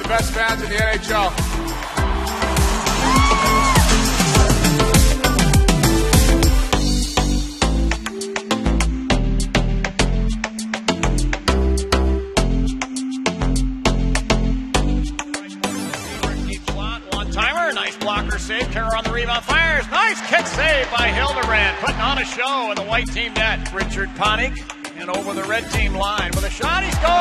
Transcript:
the best fans in the NHL. Nice blocker save. Kerr on the rebound. Fires. Nice kick save by Hildebrand. Putting on a show in the white team net. Richard Panik and over the red team line with a shot. He scores!